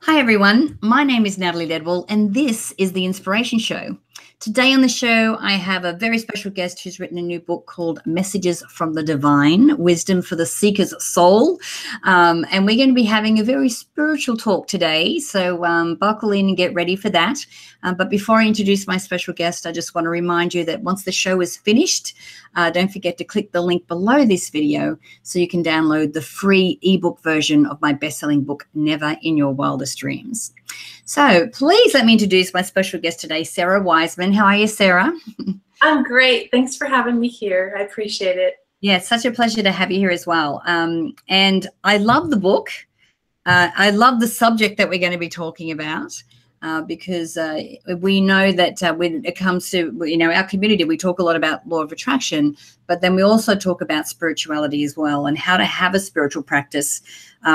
Hi everyone, my name is Natalie Ledwell and this is the Inspiration Show. Today on the show I have a very special guest who's written a new book called Messages from the Divine, Wisdom for the Seeker's Soul. And we're going to be having a very spiritual talk today, so buckle in and get ready for that. But before I introduce my special guest, I just want to remind you that once the show is finished, don't forget to click the link below this video so you can download the free ebook version of my best-selling book, Never in Your Wildest Dreams. So please let me introduce my special guest today, Sara Wiseman. How are you, Sara? I'm great. Thanks for having me here. I appreciate it. Yeah, it's such a pleasure to have you here as well. And I love the book. I love the subject that we're going to be talking about. Because we know that when it comes to, our community, we talk a lot about law of attraction, but then we also talk about spirituality as well and how to have a spiritual practice,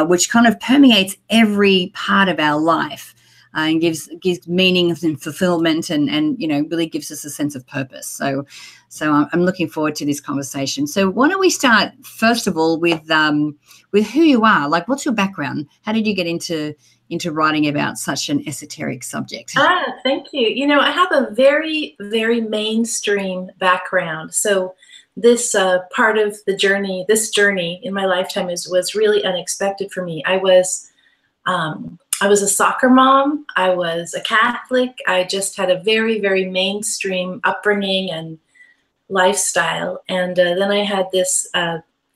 which kind of permeates every part of our life and gives meaning and fulfillment and really gives us a sense of purpose. So I'm looking forward to this conversation. So why don't we start, first of all, with who you are? Like, what's your background? How did you get into writing about such an esoteric subject? Thank you. I have a very, very mainstream background. So this part of the journey, this journey in my lifetime was really unexpected for me. I was a soccer mom. I was a Catholic. I just had a very, very mainstream upbringing and lifestyle. And then I had this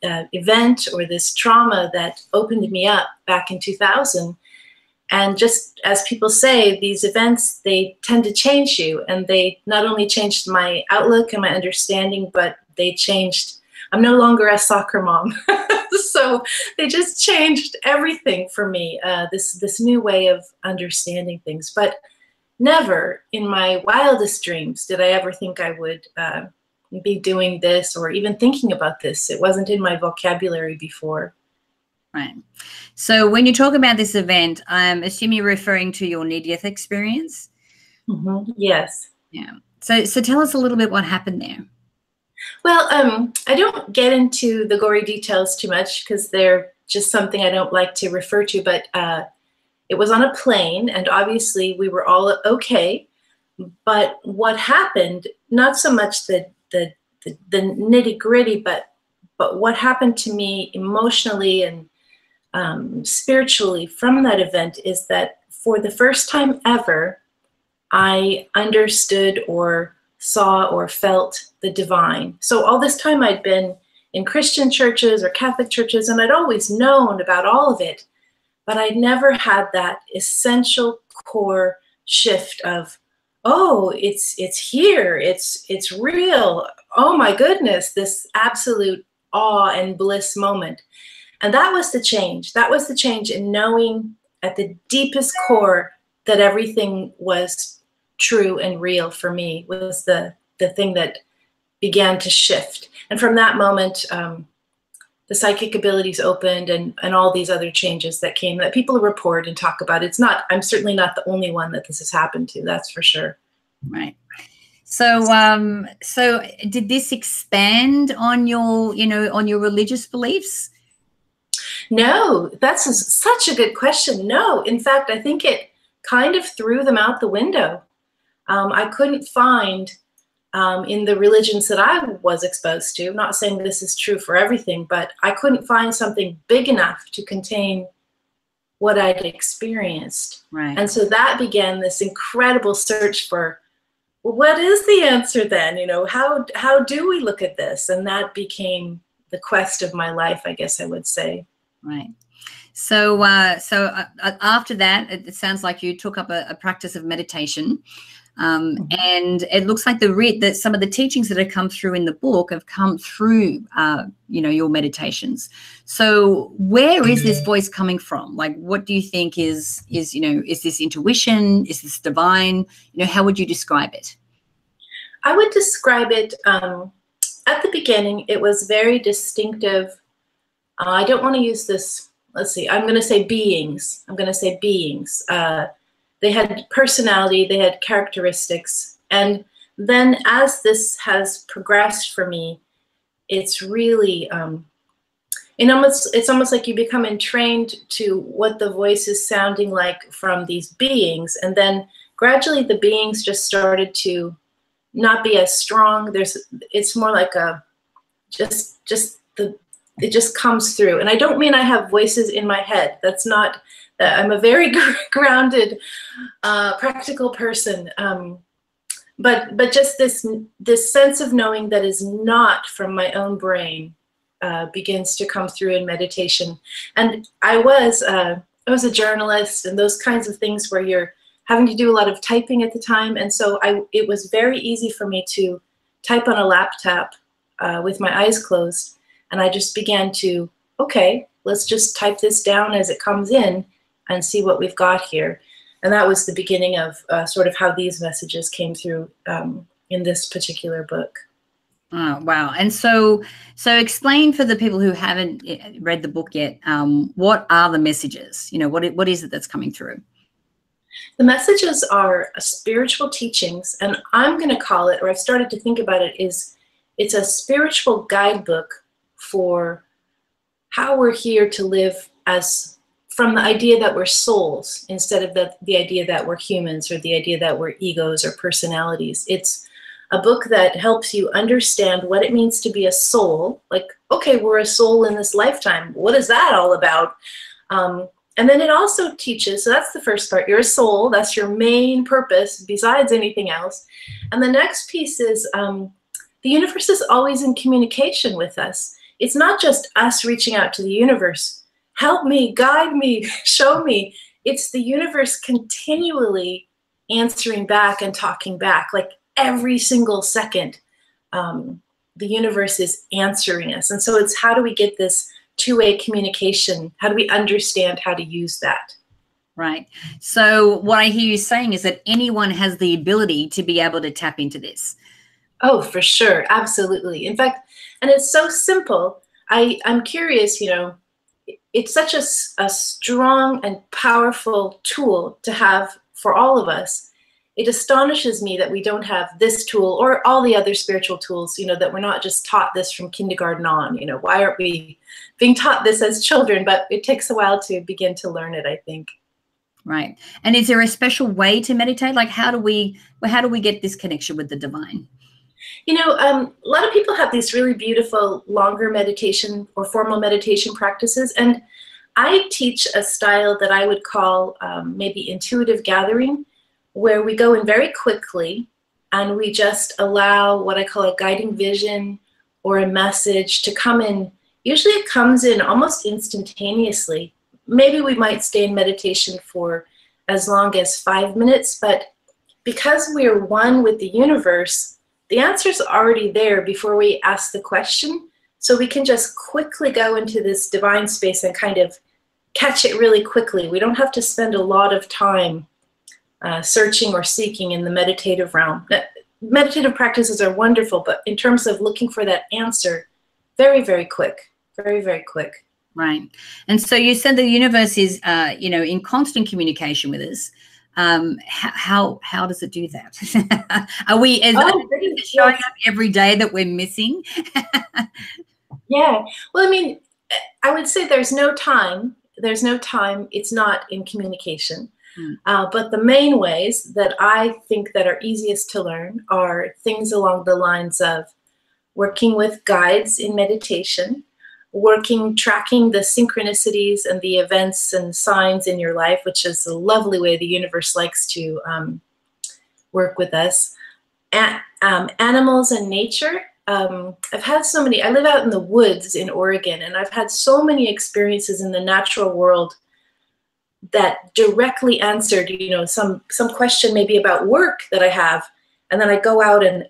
event or this trauma that opened me up back in 2000. And just as people say, these events, they tend to change you. And they not only changed my outlook and my understanding, but they changed, I'm no longer a soccer mom. So they just changed everything for me, this new way of understanding things. But never in my wildest dreams did I ever think I would be doing this or even thinking about this. It wasn't in my vocabulary before. Right. So when you talk about this event, I'm assuming you're referring to your near-death experience? Mm-hmm. Yes. Yeah. So tell us a little bit what happened there. Well, I don't get into the gory details too much because they're just something I don't like to refer to, but it was on a plane and obviously we were all okay. But what happened, not so much the nitty-gritty, but what happened to me emotionally and spiritually from that event is that for the first time ever, I understood or saw or felt the divine. So all this time I'd been in Christian churches or Catholic churches, and I'd always known about all of it, but I'd never had that essential core shift of, oh, it's here, it's real. Oh my goodness, this absolute awe and bliss moment. And that was the change. That was the change in knowing at the deepest core that everything was true and real for me, was the thing that began to shift. And from that moment, the psychic abilities opened and all these other changes that came that people report and talk about. I'm certainly not the only one that this has happened to, that's for sure. Right. So did this expand on your, on your religious beliefs? No, that's such a good question. No, in fact, I think it kind of threw them out the window. I couldn't find in the religions that I was exposed to, I'm not saying this is true for everything, but I couldn't find something big enough to contain what I'd experienced. Right. And so that began this incredible search for, well, what is the answer then? How do we look at this? And that became the quest of my life, I guess I would say. Right. So after that, it sounds like you took up a practice of meditation. And it looks like that some of the teachings that have come through in the book have come through, your meditations. So where is this voice coming from? Like, what do you think is this intuition? Is this divine? How would you describe it? I would describe it, at the beginning, it was very distinctive. I don't want to use this, let's see, I'm going to say beings. They had personality, they had characteristics. And then as this has progressed for me, it's really, it's almost like you become entrained to what the voice is sounding like from these beings, and then gradually the beings just started to not be as strong. It's more like a it just comes through. And I don't mean I have voices in my head. That's not. I'm a very grounded, practical person. But just this sense of knowing that is not from my own brain begins to come through in meditation. And I was a journalist and those kinds of things where you're having to do a lot of typing at the time, and so it was very easy for me to type on a laptop with my eyes closed, and I just began to, okay, let's just type this down as it comes in and see what we've got here. And that was the beginning of sort of how these messages came through in this particular book. Oh, wow. And so explain for the people who haven't read the book yet, what are the messages? You know, what is it that's coming through? The messages are spiritual teachings, and I'm going to call it, or I've started to think about it, it's a spiritual guidebook for how we're here to live as, from the idea that we're souls instead of the idea that we're humans, or the idea that we're egos or personalities. It's a book that helps you understand what it means to be a soul. Like, okay, we're a soul in this lifetime. What is that all about? And then it also teaches, so that's the first part, you're a soul, that's your main purpose besides anything else. And the next piece is the universe is always in communication with us. It's not just us reaching out to the universe, help me, guide me, show me. It's the universe continually answering back and talking back. Like every single second, the universe is answering us. And so it's, how do we get this two-way communication? How do we understand how to use that? Right. So what I hear you saying is that anyone has the ability to be able to tap into this. Oh, for sure. Absolutely. In fact, and it's so simple. I'm curious, you know, it's such a strong and powerful tool to have for all of us. It astonishes me that we don't have this tool or all the other spiritual tools, you know, that we're not just taught this from kindergarten on. You know, why aren't we being taught this as children? But it takes a while to begin to learn it, I think. Right. And is there a special way to meditate? Like, how do we get this connection with the divine? You know, a lot of people have these really beautiful longer meditation or formal meditation practices. And I teach a style that I would call maybe intuitive gathering, where we go in very quickly and we just allow what I call a guiding vision or a message to come in. Usually it comes in almost instantaneously. Maybe we might stay in meditation for as long as 5 minutes, but because we're one with the universe, the answer's already there before we ask the question. So we can just quickly go into this divine space and kind of catch it really quickly. We don't have to spend a lot of time searching or seeking in the meditative realm. Meditative practices are wonderful, but in terms of looking for that answer, very, very quick, very, very quick. Right. And so you said the universe is, you know, in constant communication with us. How does it do that? Are we is it showing up every day that we're missing? Yeah. Well, I mean, I would say there's no time. There's no time. It's not in communication. But the main ways that I think that are easiest to learn are things along the lines of working with guides in meditation, tracking the synchronicities and the events and signs in your life, which is a lovely way the universe likes to work with us. Animals and nature. I've had so many, I live out in the woods in Oregon, and I've had so many experiences in the natural world that directly answered, you know, some question maybe about work that I have. And then I go out and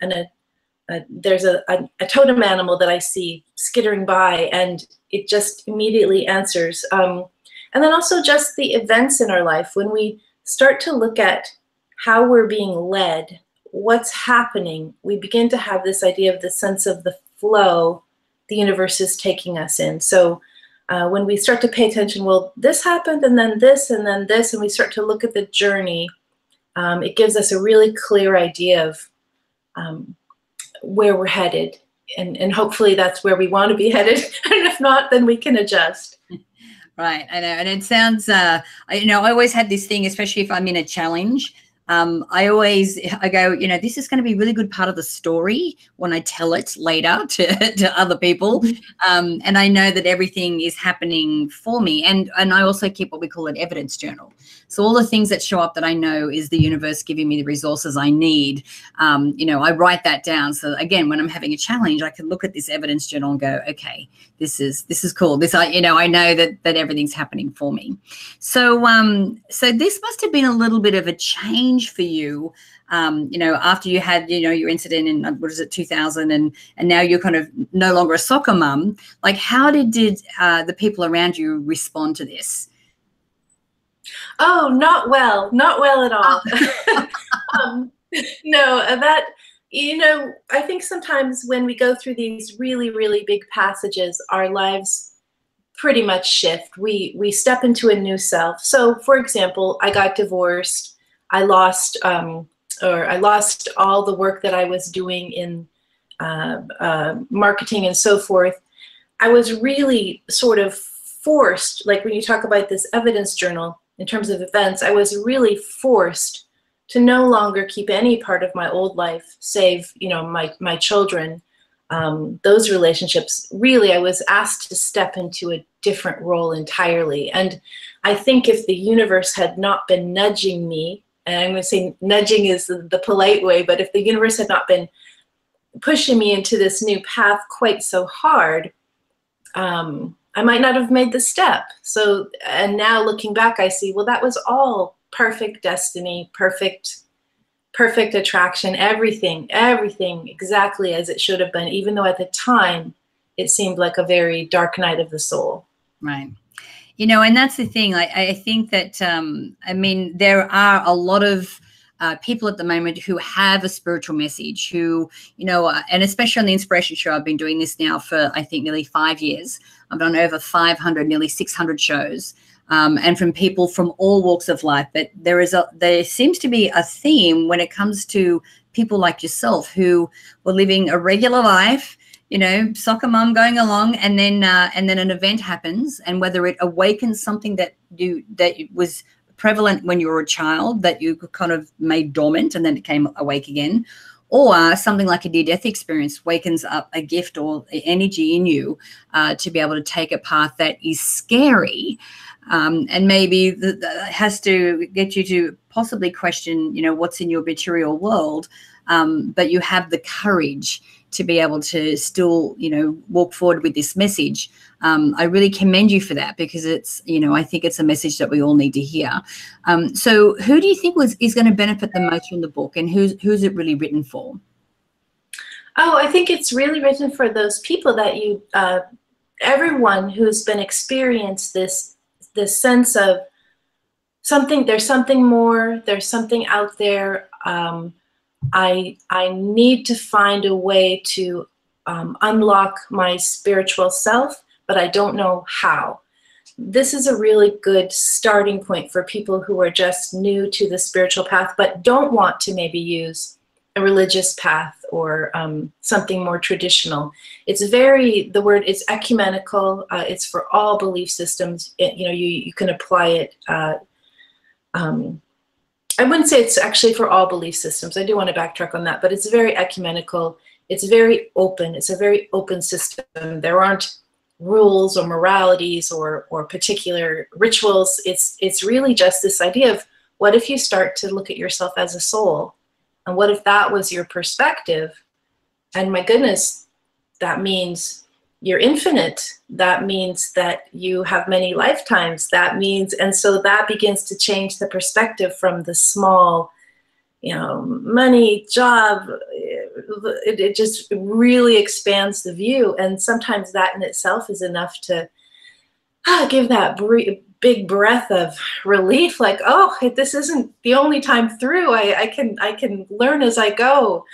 there's a totem animal that I see skittering by, and it just immediately answers. And then also just the events in our life. When we start to look at how we're being led, what's happening, we begin to have this idea of the sense of the flow the universe is taking us in. So when we start to pay attention, well, this happened, and then this, and then this, and we start to look at the journey, it gives us a really clear idea of where we're headed. and hopefully that's where we want to be headed. And if not, then we can adjust. Right. I know. And it sounds, I always had this thing, especially if I'm in a challenge. I go, this is going to be a really good part of the story when I tell it later to other people. And I know that everything is happening for me. And I also keep what we call an evidence journal. So all the things that show up that I know is the universe giving me the resources I need. I write that down. So again, when I'm having a challenge, I can look at this evidence journal and go, okay, this is cool. I know that everything's happening for me. So this must have been a little bit of a change for you, after you had, your incident in, 2000, and now you're kind of no longer a soccer mum. Like, how did the people around you respond to this? Oh, not well at all. No, I think sometimes when we go through these really, really big passages, our lives pretty much shift. We step into a new self. So, for example, I got divorced. I lost all the work that I was doing in marketing and so forth. I was really sort of forced, like when you talk about this evidence journal in terms of events, I was really forced to no longer keep any part of my old life, save, my children. Those relationships, really, I was asked to step into a different role entirely. And I think if the universe had not been nudging me, and I'm going to say nudging is the polite way, but if the universe had not been pushing me into this new path quite so hard, I might not have made the step. So, and now looking back, I see, well, that was all perfect destiny, perfect attraction, everything exactly as it should have been, even though at the time it seemed like a very dark night of the soul. Right. And that's the thing. I think that, there are a lot of people at the moment who have a spiritual message, who, and especially on the Inspiration Show, I've been doing this now for, I think, nearly 5 years. I've done over 500, nearly 600 shows, and from people from all walks of life. But there seems to be a theme when it comes to people like yourself who were living a regular life, soccer mom going along, and then an event happens, and whether it awakens something that was prevalent when you were a child that you kind of made dormant and then it came awake again, or something like a near-death experience wakens up a gift or energy in you to be able to take a path that is scary, and maybe has to get you to possibly question, what's in your material world, but you have the courage to be able to still, walk forward with this message. I really commend you for that, because it's, I think it's a message that we all need to hear. So who do you think is going to benefit the most from the book, and who's it really written for? Oh, I think it's really written for those people that everyone who's been experienced this sense of something, there's something more, there's something out there. I need to find a way to unlock my spiritual self, but I don't know how. This is a really good starting point for people who are just new to the spiritual path, but don't want to maybe use a religious path or something more traditional. The word is ecumenical. It's for all belief systems. You can apply it. I wouldn't say it's actually for all belief systems. I do want to backtrack on that, but it's very ecumenical. It's very open. It's a very open system. There aren't rules or moralities or particular rituals. It's really just this idea of, what if you start to look at yourself as a soul? And what if that was your perspective? And my goodness, that means you're infinite. That means that you have many lifetimes. And so that begins to change the perspective from the small, money, job. It just really expands the view. And sometimes that in itself is enough to give that big breath of relief, like, oh, this isn't the only time through. I can learn as I go.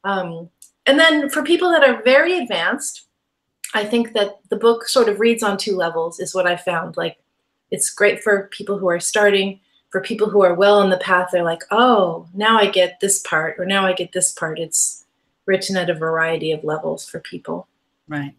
And then for people that are very advanced, I think that the book sort of reads on two levels, is what I found. Like, it's great for people who are starting. For people who are well on the path, they're like, oh, now I get this part, or now I get this part. It's written at a variety of levels for people. Right.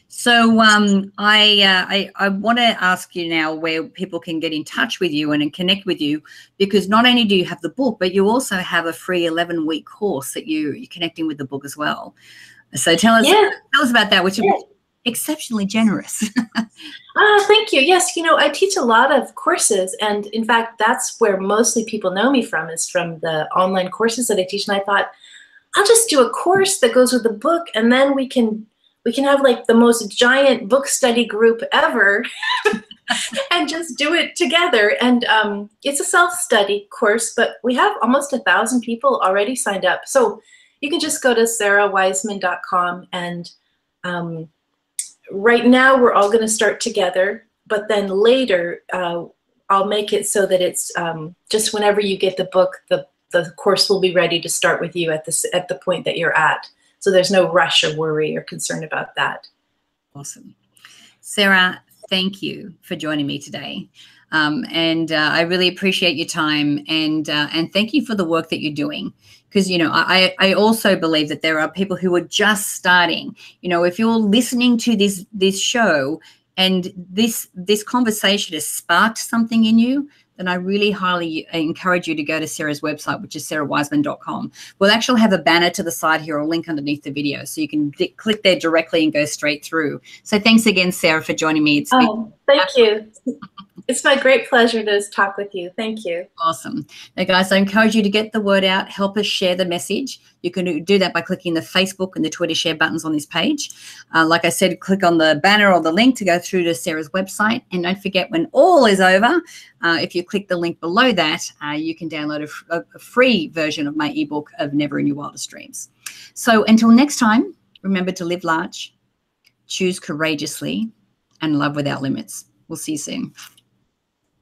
So I want to ask you now where people can get in touch with you and connect with you, because not only do you have the book, but you also have a free 11-week course that you're connecting with the book as well. So tell us about that, which is exceptionally generous. Thank you. Yes, I teach a lot of courses, and in fact, that's where mostly people know me from, is from the online courses that I teach. And I thought, I'll just do a course that goes with the book, and then we can have like the most giant book study group ever and just do it together. And it's a self-study course, but we have almost 1,000 people already signed up. So you can just go to sarawiseman.com, and right now we're all going to start together, but then later I'll make it so that it's just whenever you get the book, the course will be ready to start with you at the point that you're at. So there's no rush or worry or concern about that. Awesome. Sara, thank you for joining me today. And I really appreciate your time, and thank you for the work that you're doing. Because, I also believe that there are people who are just starting. If you're listening to this show and this conversation has sparked something in you, then I really highly encourage you to go to Sara's website, which is sarawiseman.com. We'll actually have a banner to the side here or a link underneath the video, so you can click there directly and go straight through. So thanks again, Sara, for joining me. Thank you. It's my great pleasure to talk with you. Thank you. Awesome. Now, guys, I encourage you to get the word out. Help us share the message. You can do that by clicking the Facebook and the Twitter share buttons on this page. Like I said, click on the banner or the link to go through to Sara's website. And don't forget, when all is over, if you click the link below that, you can download a free version of my ebook of Never in Your Wildest Dreams. So until next time, remember to live large, choose courageously, and love without limits. We'll see you soon.